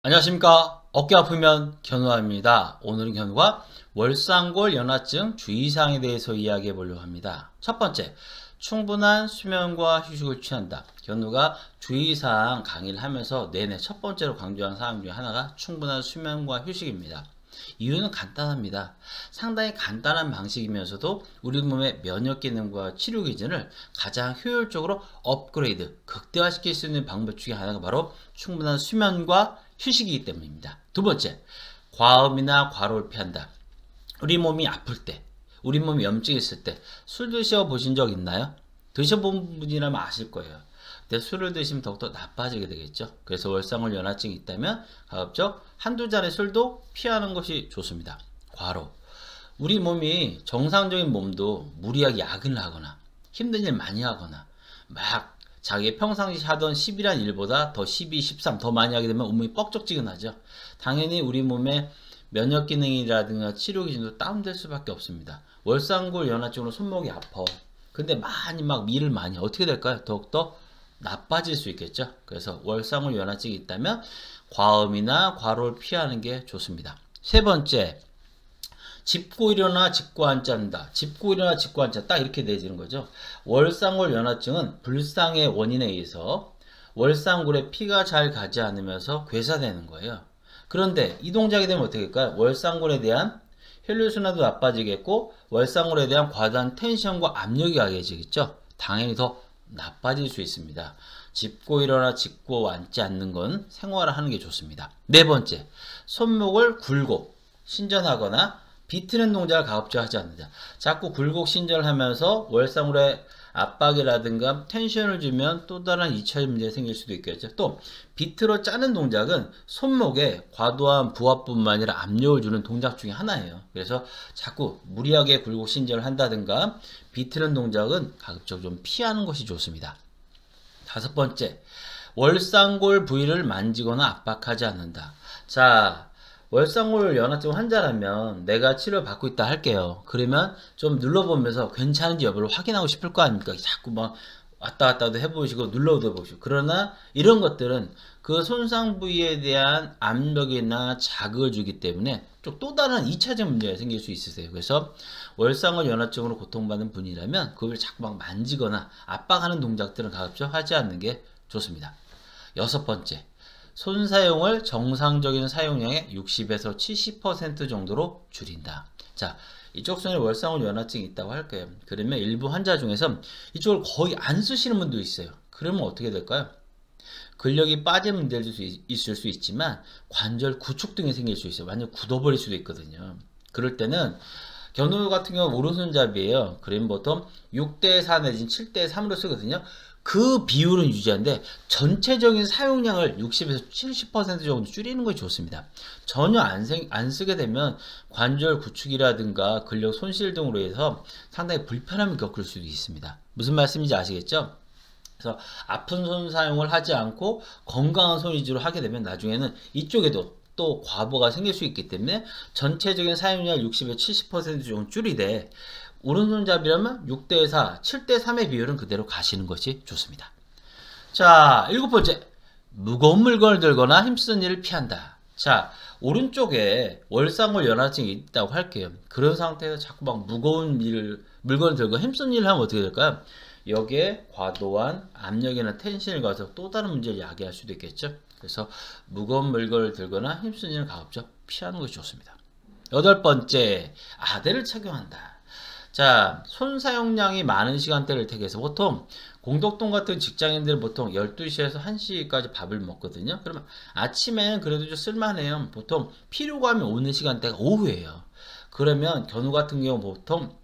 안녕하십니까. 어깨 아프면 견우입니다. 오늘은 견우가 월상골 연화증 주의사항에 대해서 이야기해 보려고 합니다. 첫 번째, 충분한 수면과 휴식을 취한다. 견우가 주의사항 강의를 하면서 내내 첫 번째로 강조한 사항 중에 하나가 충분한 수면과 휴식입니다. 이유는 간단합니다. 상당히 간단한 방식이면서도 우리 몸의 면역 기능과 치료 기전을 가장 효율적으로 업그레이드, 극대화시킬 수 있는 방법 중에 하나가 바로 충분한 수면과 휴식이기 때문입니다. 두 번째, 과음이나 과로를 피한다. 우리 몸이 아플 때, 우리 몸이 염증이 있을 때 술 드셔보신 적 있나요? 드셔본 분이라면 아실 거예요. 근데 술을 드시면 더욱더 나빠지게 되겠죠. 그래서 월상골 연화증이 있다면 가급적 한두 잔의 술도 피하는 것이 좋습니다. 과로. 우리 몸이 정상적인 몸도 무리하게 야근을 하거나 힘든 일 많이 하거나 막 자기 평상시 하던 10이란 일보다 더 12, 13 더 많이 하게 되면 몸이 뻑적지근하죠. 당연히 우리 몸의 면역 기능이라든가 치료 기준도 다운될 수밖에 없습니다. 월상골 연화증으로 손목이 아파. 근데 막 일을 많이 어떻게 될까요? 더욱더 나빠질 수 있겠죠. 그래서 월상골 연화증이 있다면 과음이나 과로를 피하는 게 좋습니다. 세 번째, 짚고 일어나 짚고 앉는다. 짚고 일어나 짚고 앉아 딱 이렇게 내지는 거죠. 월상골 연화증은 불상의 원인에 의해서 월상골에 피가 잘 가지 않으면서 괴사되는 거예요. 그런데 이 동작이 되면 어떻게 될까요? 월상골에 대한 혈류순환도 나빠지겠고 월상골에 대한 과다한 텐션과 압력이 가해지겠죠. 당연히 더 나빠질 수 있습니다. 짚고 일어나 짚고 앉지 않는 건 생활을 하는 게 좋습니다. 네 번째, 손목을 굴곡, 신전하거나 비트는 동작을 가급적 하지 않는다. 자꾸 굴곡 신전하면서 월상골에 압박이라든가 텐션을 주면 또 다른 2차 문제가 생길 수도 있겠죠. 또 비트로 짜는 동작은 손목에 과도한 부하뿐만 아니라 압력을 주는 동작 중에 하나예요. 그래서 자꾸 무리하게 굴곡 신전을 한다든가 비트는 동작은 가급적 좀 피하는 것이 좋습니다. 다섯 번째, 월상골 부위를 만지거나 압박하지 않는다. 자, 월상골 연화증 환자라면 내가 치료를 받고 있다 할게요. 그러면 좀 눌러보면서 괜찮은지 여부를 확인하고 싶을 거 아닙니까? 자꾸 막 왔다 갔다도 해보시고 눌러도 보시고. 그러나 이런 것들은 그 손상 부위에 대한 압력이나 자극을 주기 때문에 또 다른 2차적 문제가 생길 수 있으세요. 그래서 월상골 연화증으로 고통받는 분이라면 그걸 자꾸 막 만지거나 압박하는 동작들은 가급적 하지 않는 게 좋습니다. 여섯 번째, 손 사용을 정상적인 사용량의 60에서 70% 정도로 줄인다. 자, 이쪽 손에 월상골 연화증이 있다고 할까요? 그러면 일부 환자 중에서 이쪽을 거의 안 쓰시는 분도 있어요. 그러면 어떻게 될까요? 근력이 빠진 문제도 있을 수 있지만 관절 구축 등이 생길 수 있어요. 완전 굳어버릴 수도 있거든요. 그럴 때는 견우 같은 경우 오른손잡이에요. 그러면 보통 6대4 내지는 7대3으로 쓰거든요. 그 비율은 유지하는데 전체적인 사용량을 60에서 70% 정도 줄이는 것이 좋습니다. 전혀 안 쓰게 되면 관절 구축이라든가 근력 손실 등으로 해서 상당히 불편함을 겪을 수도 있습니다. 무슨 말씀인지 아시겠죠? 그래서 아픈 손 사용을 하지 않고 건강한 손 위주로 하게 되면 나중에는 이쪽에도 또 과부가 생길 수 있기 때문에 전체적인 사용량을 60에서 70% 정도 줄이되 오른손잡이라면 6대4, 7대3의 비율은 그대로 가시는 것이 좋습니다. 자, 일곱 번째, 무거운 물건을 들거나 힘쓰는 일을 피한다. 자, 오른쪽에 월상골 연화증이 있다고 할게요. 그런 상태에서 자꾸 막 무거운 물건을 들고 힘쓰는 일을 하면 어떻게 될까요? 여기에 과도한 압력이나 텐션을 가서 또 다른 문제를 야기할 수도 있겠죠. 그래서 무거운 물건을 들거나 힘쓰는 일을 가급적 피하는 것이 좋습니다. 여덟 번째, 아대를 착용한다. 자, 손 사용량이 많은 시간대를 택해서 보통 공덕동 같은 직장인들 보통 12시에서 1시까지 밥을 먹거든요. 그러면 아침에는 그래도 좀 쓸만해요. 보통 피로감이 오는 시간대가 오후예요. 그러면 견우 같은 경우 보통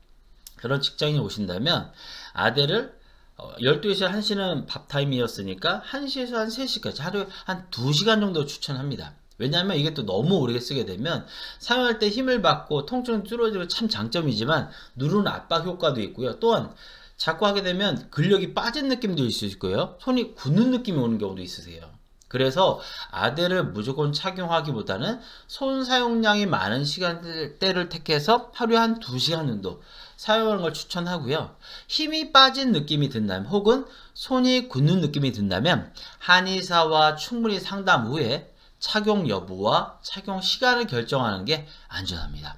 그런 직장인이 오신다면 아대를 12시 1시는 밥 타임이었으니까 1시에서 한 3시까지 하루에 한 2시간 정도 추천합니다. 왜냐하면 이게 또 너무 오래 쓰게 되면 사용할 때 힘을 받고 통증이 줄어들고 참 장점이지만 누르는 압박 효과도 있고요. 또한 자꾸 하게 되면 근력이 빠진 느낌도 있을 수 있고요. 손이 굳는 느낌이 오는 경우도 있으세요. 그래서 아대를 무조건 착용하기보다는 손 사용량이 많은 시간대를 택해서 하루에 한 2시간 정도 사용하는 걸 추천하고요. 힘이 빠진 느낌이 든다면 혹은 손이 굳는 느낌이 든다면 한의사와 충분히 상담 후에 착용 여부와 착용 시간을 결정하는 게 안전합니다.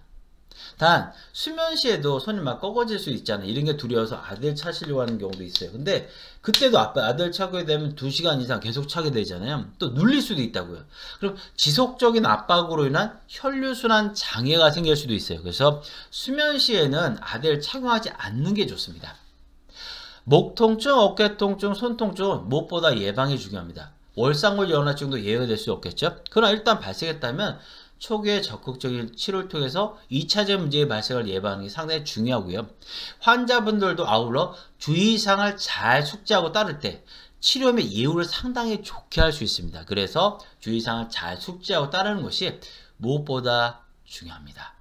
단 수면 시에도 손이 막 꺾어질 수 있잖아요. 이런 게 두려워서 아들 차시려고 하는 경우도 있어요. 근데 그때도 아들 차게 되면 2시간 이상 계속 차게 되잖아요. 또 눌릴 수도 있다고요. 그럼 지속적인 압박으로 인한 혈류순환 장애가 생길 수도 있어요. 그래서 수면 시에는 아들 착용하지 않는 게 좋습니다. 목 통증, 어깨 통증, 손 통증은 무엇보다 예방이 중요합니다. 월상골 연화증도 예외가 될 수 없겠죠. 그러나 일단 발생했다면 초기에 적극적인 치료를 통해서 2차적 문제의 발생을 예방하는 게 상당히 중요하고요. 환자분들도 아울러 주의사항을 잘 숙지하고 따를 때 치료 및 예후를 상당히 좋게 할 수 있습니다. 그래서 주의사항을 잘 숙지하고 따르는 것이 무엇보다 중요합니다.